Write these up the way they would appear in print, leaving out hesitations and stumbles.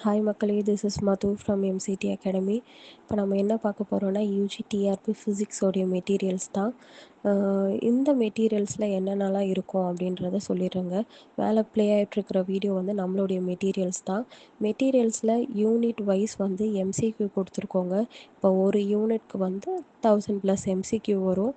Hi மக்களே, this is Madhu from MCT academy. இப்போ நம்ம என்ன பார்க்க போகிறோன்னா யூஜி டிஆர்பி ஃபிசிக்ஸோடைய மெட்டீரியல்ஸ் தான். இந்த மெட்டீரியல்ஸில் என்னென்னலாம் இருக்கும் அப்படின்றத சொல்லிடுறேங்க. மேலே ப்ளே ஆகிட்டுருக்கிற வீடியோ வந்து நம்மளுடைய மெட்டீரியல்ஸ் தான். மெட்டீரியல்ஸில் யூனிட் வைஸ் வந்து எம்சிக்யூ கொடுத்துருக்கோங்க. இப்போ ஒரு யூனிட்க்கு வந்து 1000+ எம்சிக்யூ வரும்.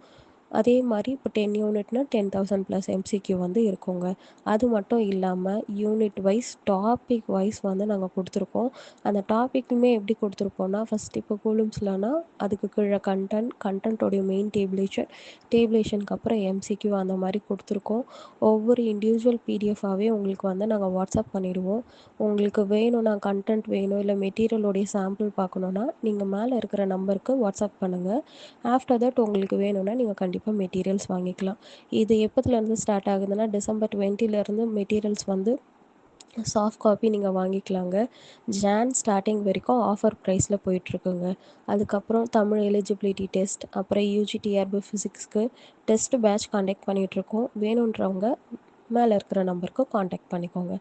அதே மாதிரி இப்போ 10 யூனிட்னா 10,000 ப்ளஸ் எம்சிக்யூ வந்து இருக்குங்க. அது மட்டும் இல்லாமல் யூனிட் வைஸ் டாபிக் வைஸ் வந்து நாங்கள் கொடுத்துருக்கோம். அந்த டாபிக்குமே எப்படி கொடுத்துருக்கோன்னா, ஃபஸ்ட் இப்போ கூலும்ஸ்லனா அதுக்கு கீழே கண்டென்ட்டோடைய மெயின் டேபிளேஷனுக்கு அப்புறம் எம்சிக்யூ அந்த மாதிரி கொடுத்துருக்கோம். ஒவ்வொரு இண்டிவிஜுவல் பிடிஎஃபாகவே உங்களுக்கு வந்து நாங்கள் வாட்ஸ்அப் பண்ணிடுவோம். உங்களுக்கு வேணும்னா கண்டென்ட் வேணும், இல்லை மெட்டீரியலோடைய சாம்பிள் பார்க்கணுன்னா நீங்கள் மேலே இருக்கிற நம்பருக்கு வாட்ஸ்அப் பண்ணுங்கள். ஆஃப்டர் தட் உங்களுக்கு வேணும்னா நீங்கள் கண்டிப்பாக மெட்டீரியல்ஸ் வாங்கிக்கலாம். இது எப்போத்துலேருந்து ஸ்டார்ட் ஆகுதுன்னா, டிசம்பர் 20லேருந்து மெட்டீரியல்ஸ் வந்து சாஃப்ட் காப்பி நீங்கள் வாங்கிக்கலாங்க. ஸ்டார்டிங் வரைக்கும் ஆஃபர் ப்ரைஸில் போயிட்டுருக்குங்க. அதுக்கப்புறம் தமிழ் எலிஜிபிலிட்டி டெஸ்ட், அப்புறம் யூஜி டிஆர்பி ஃபிசிக்ஸ்க்கு டெஸ்ட் பேட்ச் கண்டக்ட் பண்ணிகிட்ருக்கோம். வேணுன்றவங்க மேலே இருக்கிற நம்பருக்கு காண்டாக்ட் பண்ணிக்கோங்க.